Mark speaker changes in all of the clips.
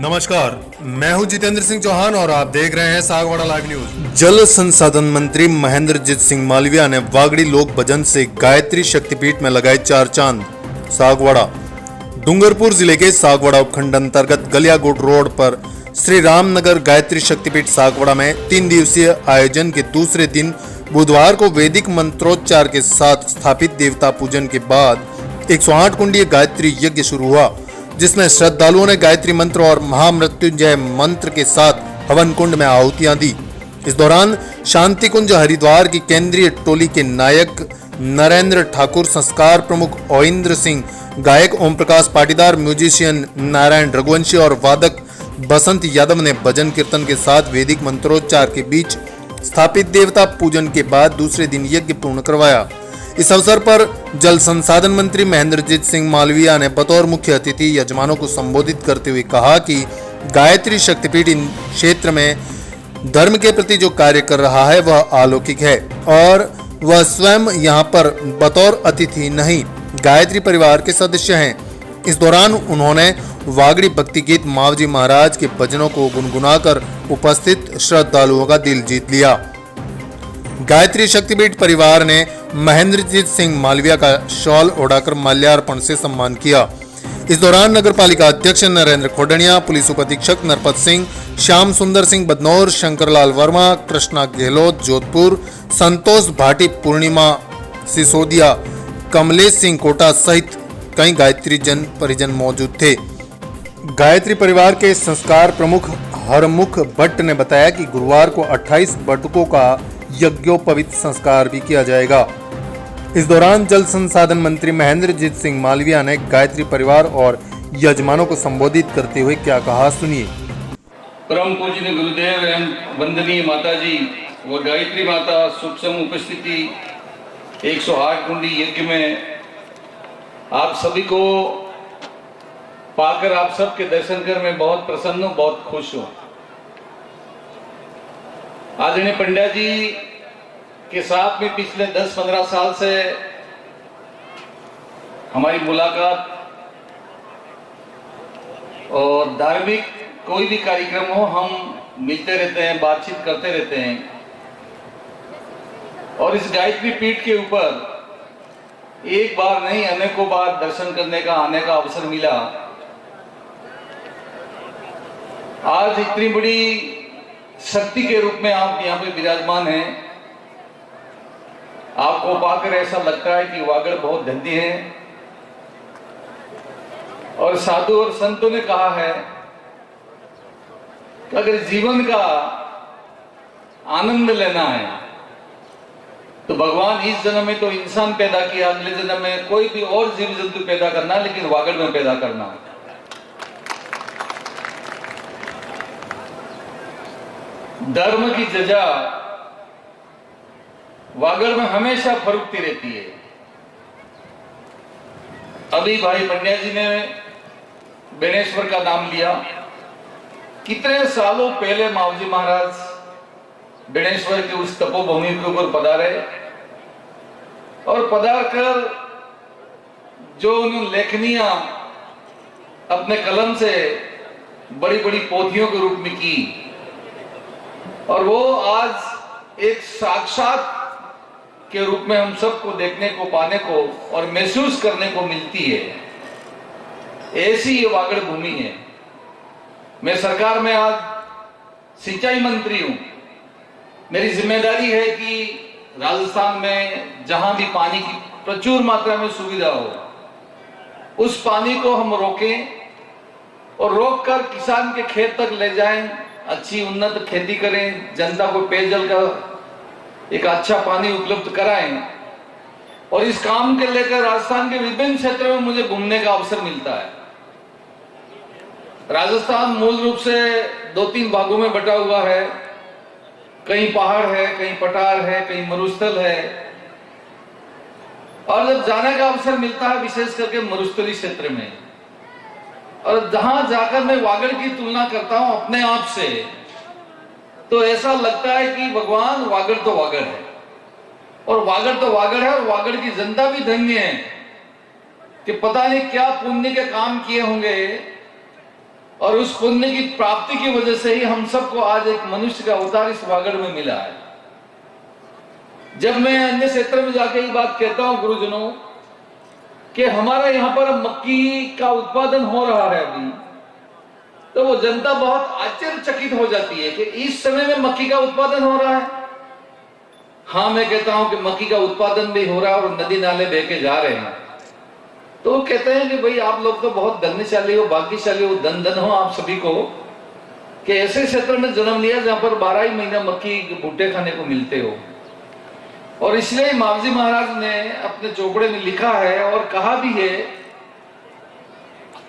Speaker 1: नमस्कार, मैं हूं जितेंद्र सिंह चौहान और आप देख रहे हैं सागवाड़ा लाइव न्यूज। जल संसाधन मंत्री महेंद्रजीत सिंह मालविया ने वागड़ी लोक भजन से गायत्री शक्तिपीठ में लगाए 4 चांद। सागवाड़ा डूंगरपुर जिले के सागवाड़ा उपखंड अंतर्गत गलियाकोट रोड पर श्री रामनगर गायत्री शक्तिपीठ सागवाड़ा में 3 दिवसीय आयोजन के दूसरे दिन बुधवार को वैदिक मंत्रोच्चार के साथ स्थापित देवता पूजन के बाद 108 कुंडीय गायत्री यज्ञ शुरू हुआ, जिसमें श्रद्धालुओं ने गायत्री मंत्र और महामृत्युंजय मंत्र के साथ हवन कुंड में आहुतियां दी। इस दौरान शांति कुंज हरिद्वार की केंद्रीय टोली के नायक नरेंद्र ठाकुर, संस्कार प्रमुख ओइंद्र सिंह, गायक ओम प्रकाश पाटीदार, म्यूजिशियन नारायण रघुवंशी और वादक बसंत यादव ने भजन कीर्तन के साथ वैदिक मंत्रोच्चार के बीच स्थापित देवता पूजन के बाद दूसरे दिन यज्ञ पूर्ण करवाया। इस अवसर पर जल संसाधन मंत्री महेंद्रजीत सिंह मालविया ने बतौर मुख्य अतिथि यजमानों को संबोधित करते हुए कहा कि गायत्री शक्तिपीठ इन क्षेत्र में धर्म के प्रति जो कार्य कर रहा है वह अलौकिक है और वह स्वयं यहाँ पर बतौर अतिथि नहीं, गायत्री परिवार के सदस्य हैं। इस दौरान उन्होंने वागड़ी भक्ति गीत मावजी महाराज के भजनों को गुनगुनाकर उपस्थित श्रद्धालुओं का दिल जीत लिया। गायत्री शक्तिपीठ परिवार ने महेंद्रजीत सिंह मालविया का शॉल ओढ़ाकर माल्यार्पण से सम्मान किया। इस दौरान नगर पालिका अध्यक्ष नरेंद्र खोडनिया, पुलिस उप अधीक्षक नरपत सिंह, श्याम सुंदर सिंह बदनौर, शंकरलाल वर्मा, कृष्णा गहलोत जोधपुर, संतोष भाटी, पूर्णिमा सिसोदिया, कमलेश सिंह कोटा सहित कई गायत्री जन परिजन मौजूद थे। गायत्री परिवार के संस्कार प्रमुख हरमुख भट्ट ने बताया कि गुरुवार को 28 बटुकों का यज्ञोपवीत संस्कार भी किया जाएगा। इस दौरान जल संसाधन मंत्री महेंद्रजीत सिंह मालविया ने गायत्री परिवार और यजमानों को संबोधित करते हुए क्या कहा, सुनिए।
Speaker 2: परम पूजनीय गुरुदेव एवं वंदनीय माता जी व गायत्री माता सूक्ष्म उपस्थिति 108 कुंडी यज्ञ में आप सभी को पाकर, आप सबके दर्शन कर मैं बहुत प्रसन्न हूँ, बहुत खुश हूँ। आदरणीय पंड्या जी के साथ में पिछले 10-15 साल से हमारी मुलाकात और धार्मिक कोई भी कार्यक्रम हो हम मिलते रहते हैं, बातचीत करते रहते हैं। और इस गायत्री पीठ के ऊपर एक बार नहीं अनेकों बार दर्शन करने का, आने का अवसर मिला। आज इतनी बड़ी शक्ति के रूप में आप यहाँ पे विराजमान हैं। आपको पाकर ऐसा लगता है कि वागड़ बहुत धन्य है। और साधु और संतों ने कहा है कि अगर जीवन का आनंद लेना है तो भगवान इस जन्म में तो इंसान पैदा किया, अगले जन्म में कोई भी और जीव जंतु पैदा करना, लेकिन वागड़ में पैदा करना है। धर्म की जजा वागड़ में हमेशा फरूकती रहती है। अभी भाई पंड्या जी ने बेनेश्वर का नाम लिया। कितने सालों पहले मावजी महाराज बेनेश्वर के उस तपोभूमि के ऊपर पधारे और पधार कर जो उन्होंने लेखनियां अपने कलम से बड़ी बड़ी पोथियों के रूप में की, और वो आज एक साक्षात के रूप में हम सबको देखने को, पाने को और महसूस करने को मिलती है। ऐसी ये वागड़ भूमि है। मैं सरकार में आज सिंचाई मंत्री हूं। मेरी जिम्मेदारी है कि राजस्थान में जहां भी पानी की प्रचुर मात्रा में सुविधा हो, उस पानी को हम रोकें और रोककर किसान के खेत तक ले जाएं, अच्छी उन्नत खेती करें, जनता को पेयजल का एक अच्छा पानी उपलब्ध कराएं। और इस काम के लेकर राजस्थान के विभिन्न क्षेत्रों में मुझे घूमने का अवसर मिलता है। राजस्थान मूल रूप से 2-3 भागों में बटा हुआ है। कहीं पहाड़ है, कहीं पठार है, कहीं मरुस्थल है। और जब जाने का अवसर मिलता है विशेष करके मरुस्थली क्षेत्र में, और जहां जाकर मैं वागड़ की तुलना करता हूं अपने आप से, तो ऐसा लगता है कि भगवान वागड़ तो वागड़ है, और वागड़ तो वागड़ है, और वागड़ की जनता भी धन्य है कि पता नहीं क्या पुण्य के काम किए होंगे, और उस पुण्य की प्राप्ति की वजह से ही हम सबको आज एक मनुष्य का अवतार इस वागड़ में मिला है। जब मैं अन्य क्षेत्र में जाके ये बात कहता हूं गुरुजनों कि हमारा यहां पर मक्की का उत्पादन हो रहा है अभी, तो वो जनता बहुत आश्चर्यचकित हो जाती है कि इस समय में मक्की का उत्पादन हो रहा है। हाँ, मैं कहता हूं कि मक्की का उत्पादन भी हो रहा है और नदी नाले बह के जा रहे हैं। तो वो कहते हैं कि भाई आप लोग तो बहुत धन्यशाली हो, भाग्यशाली हो, धन धन हो आप सभी को कि ऐसे क्षेत्र में जन्म लिया जहां पर 12 ही महीना मक्की के भुट्टे खाने को मिलते हो। और इसलिए मावजी महाराज ने अपने चौपड़े में लिखा है और कहा भी है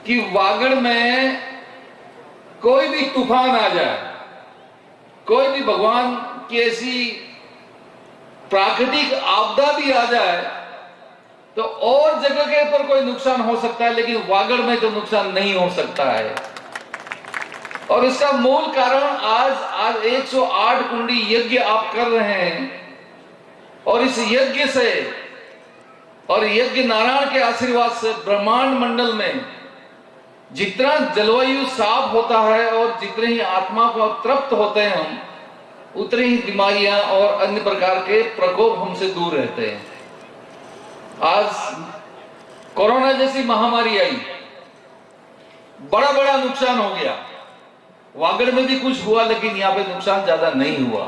Speaker 2: कि वागड़ में कोई भी तूफान आ जाए, कोई भी भगवान की ऐसी प्राकृतिक आपदा भी आ जाए, तो और जगह के ऊपर कोई नुकसान हो सकता है, लेकिन वागड़ में तो नुकसान नहीं हो सकता है। और इसका मूल कारण आज 108 कुंडी यज्ञ आप कर रहे हैं, और इस यज्ञ से और यज्ञ नारायण के आशीर्वाद से ब्रह्मांड मंडल में जितना जलवायु साफ होता है और जितने ही आत्मा को तृप्त होते हैं हम, उतनी ही बीमारियां और अन्य प्रकार के प्रकोप हमसे दूर रहते हैं। आज कोरोना जैसी महामारी आई, बड़ा बड़ा नुकसान हो गया। वागड़ में भी कुछ हुआ, लेकिन यहाँ पे नुकसान ज्यादा नहीं हुआ।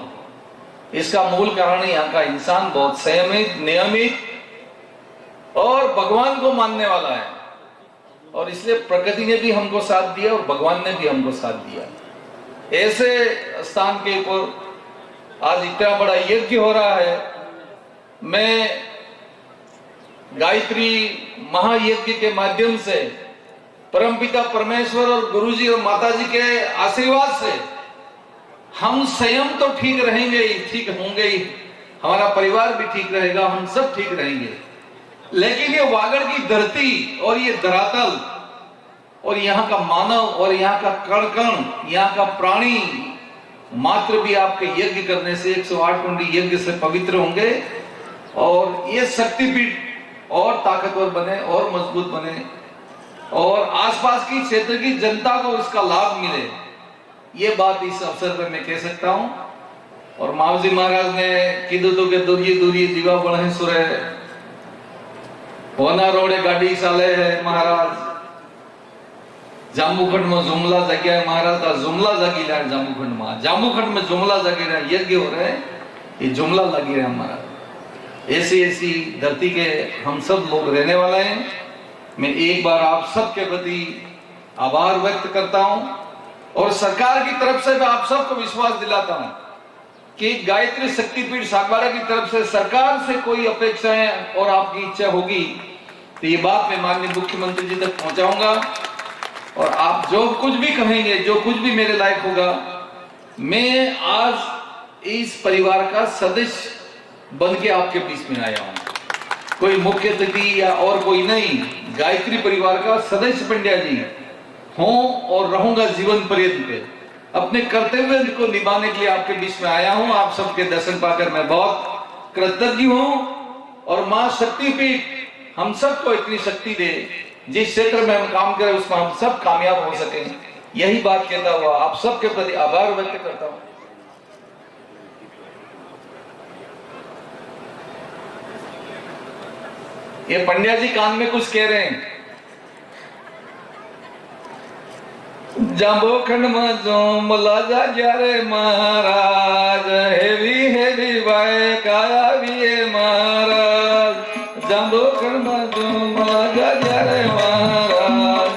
Speaker 2: इसका मूल कारण यहाँ का इंसान बहुत संयमित, नियमित और भगवान को मानने वाला है, और इसलिए प्रकृति ने भी हमको साथ दिया और भगवान ने भी हमको साथ दिया। ऐसे स्थान के ऊपर आज इतना बड़ा यज्ञ हो रहा है। मैं गायत्री महायज्ञ के माध्यम से परमपिता परमेश्वर और गुरुजी और माताजी के आशीर्वाद से हम स्वयं तो ठीक रहेंगे ही, ठीक होंगे ही, हमारा परिवार भी ठीक रहेगा, हम सब ठीक रहेंगे। लेकिन ये वागड़ की धरती और ये धरातल और यहाँ का मानव और यहाँ का कण कण, यहाँ का प्राणी मात्र भी आपके यज्ञ करने से 108 कुंडी यज्ञ से पवित्र होंगे, और ये शक्तिपीठ और ताकतवर बने और मजबूत बने, और आसपास की क्षेत्र की जनता को इसका लाभ मिले। ये बात इस अवसर पर मैं कह सकता हूं। और मावजी महाराज ने कीधु के दूरिये दूरिये दीवा बढ़े सुरे होना रोडे गाड़ी साले है महाराज। जांबूखंड में जुमला जगह है महाराज का, जुमला जगी रहा है जांबूखंड में, जांबूखंड में जुमला जगी रहा है, यज्ञ हो रहे हैं, ये जुमला लगी रहा है महाराज। ऐसी ऐसी धरती के हम सब लोग रहने वाले हैं। मैं एक बार आप सबके प्रति आभार व्यक्त करता हूं, और सरकार की तरफ से मैं आप सबको विश्वास दिलाता हूं कि गायत्री शक्तिपीठ सागवाड़ा की तरफ से सरकार से कोई अपेक्षाएं और आपकी इच्छा होगी तो ये बात मैं माननीय मुख्यमंत्री जी तक पहुंचाऊंगा, और आप जो कुछ भी कहेंगे, जो कुछ भी मेरे लायक होगा, मैं आज इस परिवार का सदस्य बन के आपके बीच में आया हूं। कोई मुख्य अतिथि या और कोई नहीं, गायत्री परिवार का सदस्य पंड्या जी हूं और रहूंगा जीवन पर्यंत। अपने कर्तव्य को निभाने के लिए आपके बीच में आया हूं। आप सबके दर्शन पाकर मैं बहुत कृतज्ञ हूं, और मां शक्तिपीठ हम सबको इतनी शक्ति दे, जिस क्षेत्र में हम काम करें उसमें हम सब कामयाब हो सकें। यही बात कहता हुआ आप सबके प्रति आभार व्यक्त करता हूं। ये पंड्या जी कान में कुछ कह रहे हैं। जांबूखंड में जुमला जाग्या रे महाराज, हेवी हेवी बाय काया भी महाराज। जांबूखंड में जुमला जाग्या रे महाराज,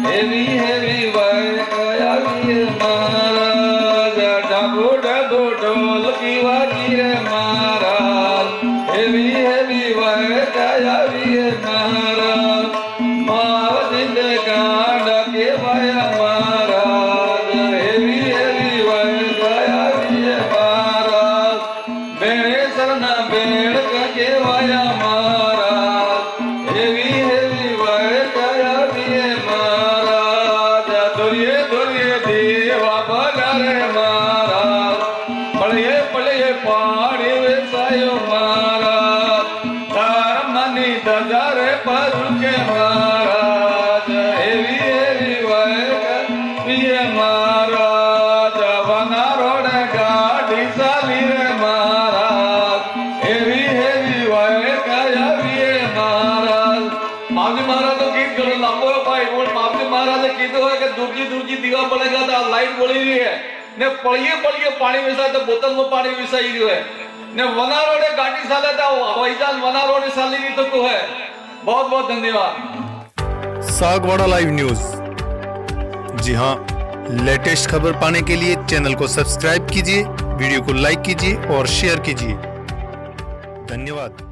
Speaker 2: हेवी हेवी बाय काया भी महाराज। डाबू डाबू ढोल की वाजी रे महाराज, हेवी हेवी बाय काया આવીએ મહારાજ માવજિંદ કાંડ કેવાય મહારાજ એવી એવી વૈગા આવીએ મહારાજ બેણેસરના બેણ કેવાય મહારાજ એવી એવી વૈગા આવીએ મહારાજ દોરીએ દોરીએ દેવા બગારે મહારાજ પળીએ પળીએ પાણી વેસાયો મહારાજ ધર્મની ધજારે પરુકે મહારાજ એવી એવી વૈગા મહારાજ વનારોડે ગાડી ચાલી રે મહારાજ એવી એવી વૈગા આવીએ મહારાજ માવજી મહારાજ ગીત ઘણો લાંબો ભાઈ પણ માવજી મહારાજે કીધું હોય કે દૂરજી દૂરજી દીવા પડેગા તો આ લાઈટ બોલી રહી है ને પળીએ પળીએ પાણી વેસાય તો બોતલમાં પાણી વેસાઈ રહ્યું है ને વનારોડે ગાડી ચાલે તો હવાઈજહાજ વનારોડે ચાલી રહી થતું है बहुत बहुत धन्यवाद
Speaker 1: सागवाड़ा लाइव न्यूज। जी हाँ, लेटेस्ट खबर पाने के लिए चैनल को सब्सक्राइब कीजिए, वीडियो को लाइक कीजिए और शेयर कीजिए। धन्यवाद।